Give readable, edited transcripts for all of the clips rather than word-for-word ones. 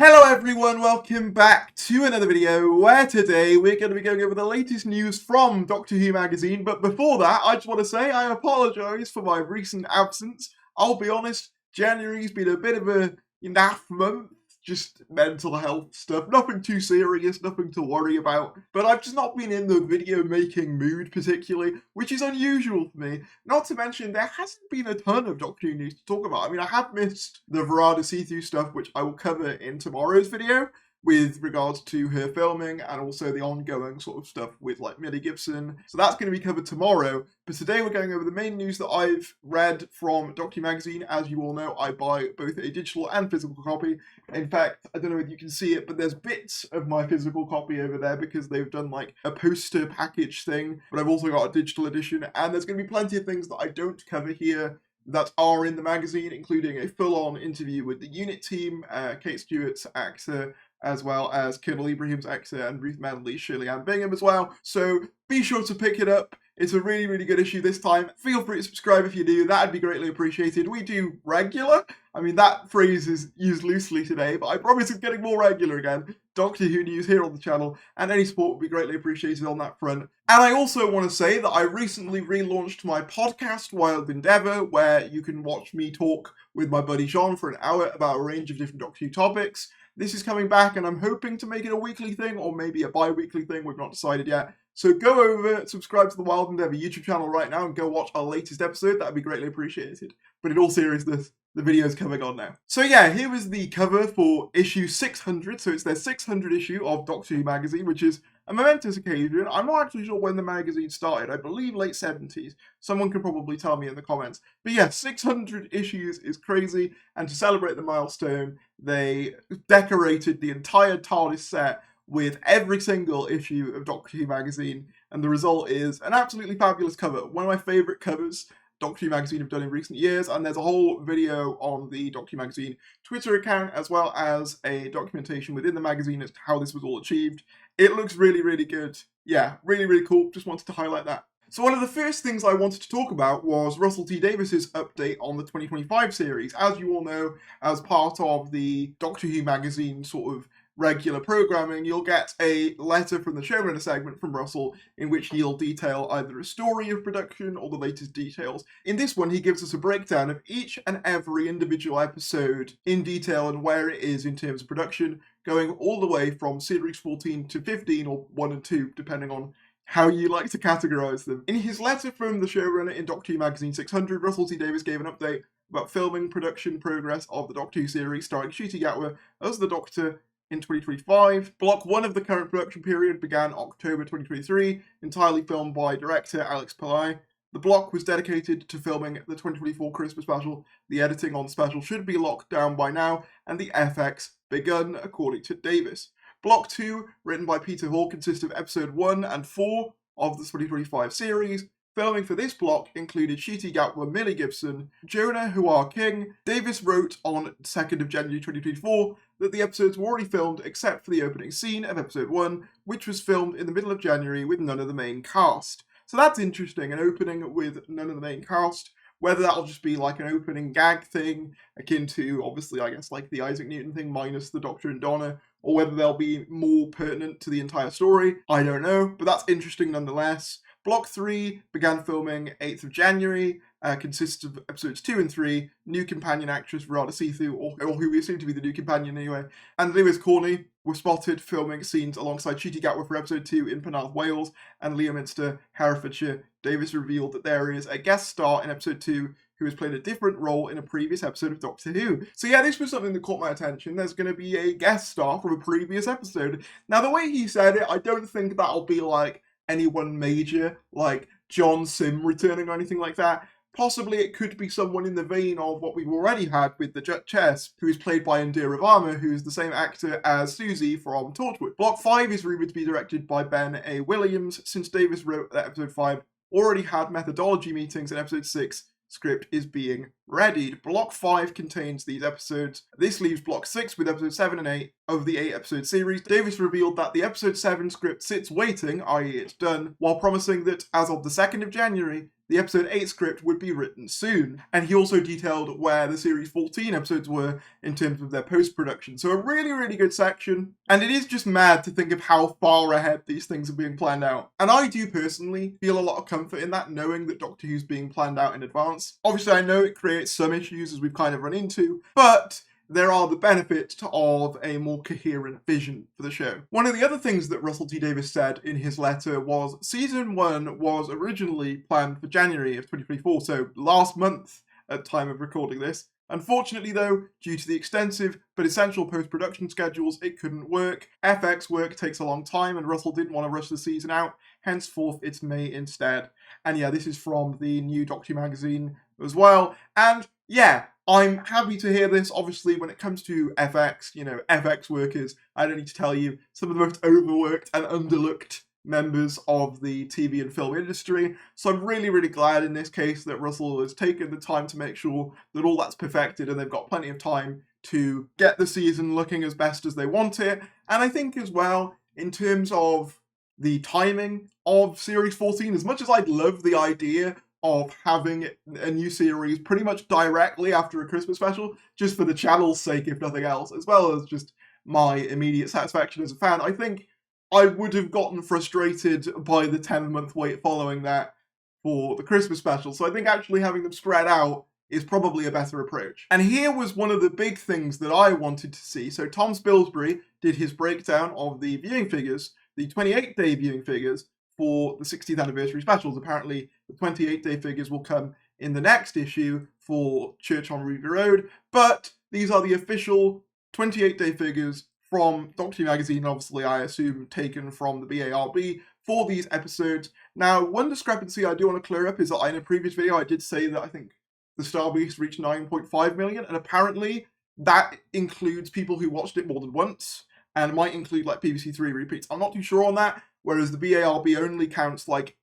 Hello everyone, welcome back to another video where today we're going to be going over the latest news from Doctor Who magazine. But before that, I just want to say I apologise for my recent absence. I'll be honest, January's been a bit of a naff month, just mental health stuff. Nothing too serious, nothing to worry about. But I've just not been in the video making mood particularly, which is unusual for me. Not to mention, there hasn't been a ton of Doctor Who news to talk about. I mean, I have missed the Verada see-through stuff, which I will cover in tomorrow's video, with regards to her filming and also the ongoing sort of stuff with like Millie Gibson. So that's going to be covered tomorrow. But today we're going over the main news that I've read from Doctor Who magazine. As you all know, I buy both a digital and physical copy. In fact, I don't know if you can see it, but there's bits of my physical copy over there because they've done like a poster package thing. But I've also got a digital edition, and there's going to be plenty of things that I don't cover here that are in the magazine, including a full-on interview with the unit team, Kate Stewart's actor, as well as Colonel Ibrahim's actor and Ruth Manley's Shirley Ann Bingham as well. So be sure to pick it up. It's a really, really good issue this time. Feel free to subscribe if you do. That'd be greatly appreciated. We do regular. I mean, that phrase is used loosely today, but I promise it's getting more regular again. Doctor Who news here on the channel, and any support would be greatly appreciated on that front. And I also want to say that I recently relaunched my podcast, Wild Endeavour, where you can watch me talk with my buddy Jean for an hour about a range of different Doctor Who topics. This is coming back, and I'm hoping to make it a weekly thing, or maybe a bi-weekly thing. We've not decided yet. So go over, subscribe to the Wild Endeavour YouTube channel right now, and go watch our latest episode. That would be greatly appreciated. But in all seriousness, the video is coming on now. So yeah, here was the cover for issue 600. So it's their 600 issue of Doctor Who magazine, which is a momentous occasion. I'm not actually sure when the magazine started. I believe late 70s. Someone can probably tell me in the comments. But yeah, 600 issues is crazy. And to celebrate the milestone, they decorated the entire TARDIS set with every single issue of Doctor Who magazine. And the result is an absolutely fabulous cover. One of my favourite covers Doctor Who magazine have done in recent years, and there's a whole video on the Doctor Who magazine Twitter account, as well as a documentation within the magazine as to how this was all achieved. It looks really, really good. Yeah, really, really cool. Just wanted to highlight that. So one of the first things I wanted to talk about was Russell T Davies's update on the 2025 series. As you all know, as part of the Doctor Who magazine sort of regular programming, you'll get a letter from the showrunner segment from Russell in which he'll detail either a story of production or the latest details. In this one, he gives us a breakdown of each and every individual episode in detail and where it is in terms of production, going all the way from series 14 to 15 or 1 and 2, depending on how you like to categorize them. In his letter from the showrunner in Doctor Who magazine 600, Russell T Davies gave an update about filming production progress of the Doctor Who series starring Ncuti Gatwa as the Doctor in 2025. Block 1 of the current production period began October 2023, entirely filmed by director Alex Pillai. The block was dedicated to filming the 2024 Christmas special. The editing on the special should be locked down by now, and the FX begun, according to Davies. Block 2, written by Peter Hall, consists of episode 1 and 4 of the 2025 series. Filming for this block included Ncuti Gatwa, Millie Gibson, Jonah Huar King. Davies wrote on 2nd of January 2024 that the episodes were already filmed except for the opening scene of episode 1, which was filmed in the middle of January with none of the main cast. So that's interesting, an opening with none of the main cast. Whether that'll just be like an opening gag thing, akin to, obviously, I guess, like the Isaac Newton thing minus the Doctor and Donna, or whether they'll be more pertinent to the entire story, I don't know, but that's interesting nonetheless. Block 3 began filming 8th of January, consists of episodes 2 and 3, new companion actress Verada see-through, or who we assume to be the new companion anyway, and Lewis Corney were spotted filming scenes alongside Ncuti Gatwa for episode 2 in Penarth, Wales, and Leominster, Herefordshire. Davies revealed that there is a guest star in episode 2 who has played a different role in a previous episode of Doctor Who. So yeah, this was something that caught my attention. There's going to be a guest star from a previous episode. Now, the way he said it, I don't think that'll be like anyone major, like John Sim returning or anything like that. Possibly it could be someone in the vein of what we've already had with the Duchess, who is played by Indira Varma, who is the same actor as Susie from Torchwood. Block 5 is rumoured to be directed by Ben A. Williams, since Davies wrote that episode 5 already had methodology meetings and episode 6 script is being readied. Block 5 contains these episodes. This leaves Block 6 with episode 7 and 8 of the 8-episode series. Davies revealed that the episode 7 script sits waiting, i.e. it's done, while promising that as of the 2nd of January, the episode 8 script would be written soon. And he also detailed where the series 14 episodes were in terms of their post-production. So a really, really good section. And it is just mad to think of how far ahead these things are being planned out. And I do personally feel a lot of comfort in that, knowing that Doctor Who's being planned out in advance. Obviously, I know it creates some issues, as we've kind of run into, but there are the benefits of a more coherent vision for the show. One of the other things that Russell T Davies said in his letter was season 1 was originally planned for January of 2024, so last month at the time of recording this. Unfortunately though, due to the extensive but essential post-production schedules, it couldn't work. FX work takes a long time and Russell didn't want to rush the season out, henceforth it's May instead. And yeah, this is from the new Doctor Who magazine as well. And yeah, I'm happy to hear this. Obviously, when it comes to FX, FX workers, I don't need to tell you, some of the most overworked and underlooked members of the TV and film industry. So I'm really, really glad in this case that Russell has taken the time to make sure that all that's perfected and they've got plenty of time to get the season looking as best as they want it. And I think as well, in terms of the timing of Series 14, as much as I'd love the idea of having a new series pretty much directly after a Christmas special, just for the channel's sake, if nothing else, as well as just my immediate satisfaction as a fan, I think I would have gotten frustrated by the 10-month wait following that for the Christmas special. So I think actually having them spread out is probably a better approach. And here was one of the big things that I wanted to see. So Tom Spilsbury did his breakdown of the viewing figures, the 28-day viewing figures, for the 60th anniversary specials. Apparently, the 28-day figures will come in the next issue for Church on Ruby Road, but these are the official 28-day figures from Doctor Who magazine, obviously I assume taken from the BARB for these episodes. Now, one discrepancy I do want to clear up is that in a previous video I did say that I think the Star Beast reached 9.5 million, and apparently that includes people who watched it more than once, and might include like BBC Three repeats. I'm not too sure on that, whereas the BARB only counts like,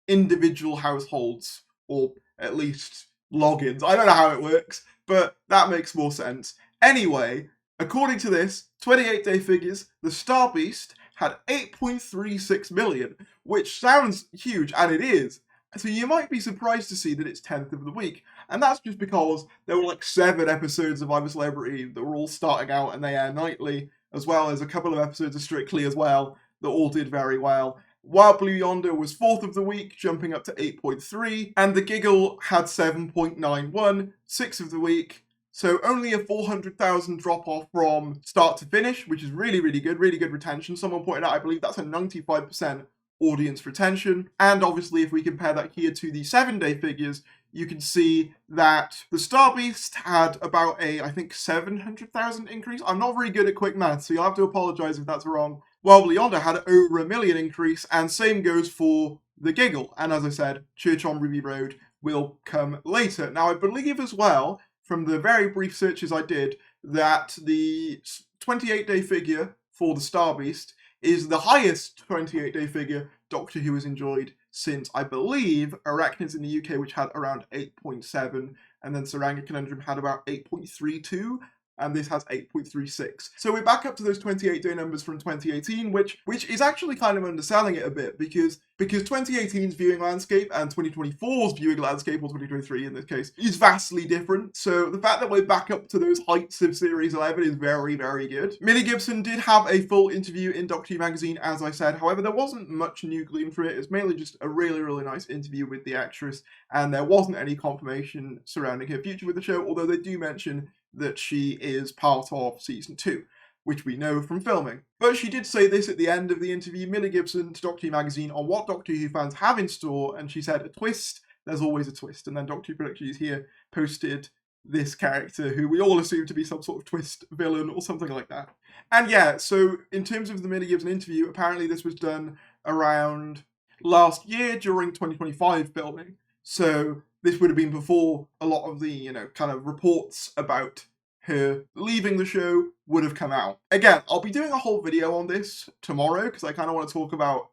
individual households, or at least logins. I don't know how it works, but that makes more sense. Anyway, according to this, 28-day figures, the Star Beast had 8.36 million, which sounds huge, and it is. So you might be surprised to see that it's 10th of the week. And that's just because there were like 7 episodes of I'm a Celebrity that were all starting out and they air nightly, as well as a couple of episodes of Strictly as well, that all did very well. Wild Blue Yonder was 4th of the week, jumping up to 8.3, and The Giggle had 7.91, 6th of the week. So only a 400,000 drop-off from start to finish, which is really, really good retention. Someone pointed out, I believe that's a 95% audience retention. And obviously, if we compare that here to the 7-day figures, you can see that the Star Beast had about a, I think, 700,000 increase. I'm not very good at quick math, so you'll have to apologise if that's wrong. Wild Blue Yonder had over 1 million increase, and same goes for The Giggle. And as I said, Church on Ruby Road will come later. Now, I believe as well, from the very brief searches I did, that the 28-day figure for the Star Beast is the highest 28-day figure Doctor Who has enjoyed since, I believe, Arachnids in the UK, which had around 8.7, and then Saranga Conundrum had about 8.32, and this has 8.36. So we're back up to those 28-day numbers from 2018, which is actually kind of underselling it a bit, because 2018's viewing landscape and 2024's viewing landscape, or 2023 in this case, is vastly different. So the fact that we're back up to those heights of Series 11 is very, very good. Millie Gibson did have a full interview in Doctor Who magazine, as I said. However, there wasn't much new gleam from it. It's mainly just a really, really nice interview with the actress, and there wasn't any confirmation surrounding her future with the show, although they do mention that she is part of season 2, which we know from filming. But she did say this at the end of the interview, Millie Gibson to Doctor Who magazine, on what Doctor Who fans have in store, and she said, a twist, there's always a twist. And then Doctor Who Productions here posted this character who we all assume to be some sort of twist villain or something like that. And yeah, so in terms of the Millie Gibson interview, apparently this was done around last year during 2025 filming. So this would have been before a lot of the, kind of reports about her leaving the show would have come out. Again, I'll be doing a whole video on this tomorrow, because I kind of want to talk about,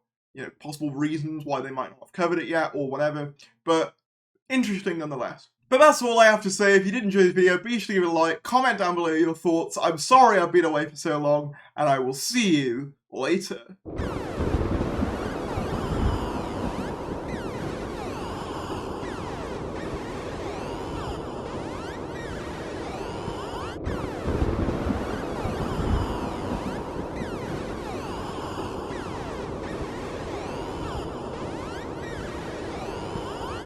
possible reasons why they might not have covered it yet, or whatever. But interesting nonetheless. But that's all I have to say. If you did enjoy the video, be sure to give it a like, comment down below your thoughts. I'm sorry I've been away for so long, and I will see you later.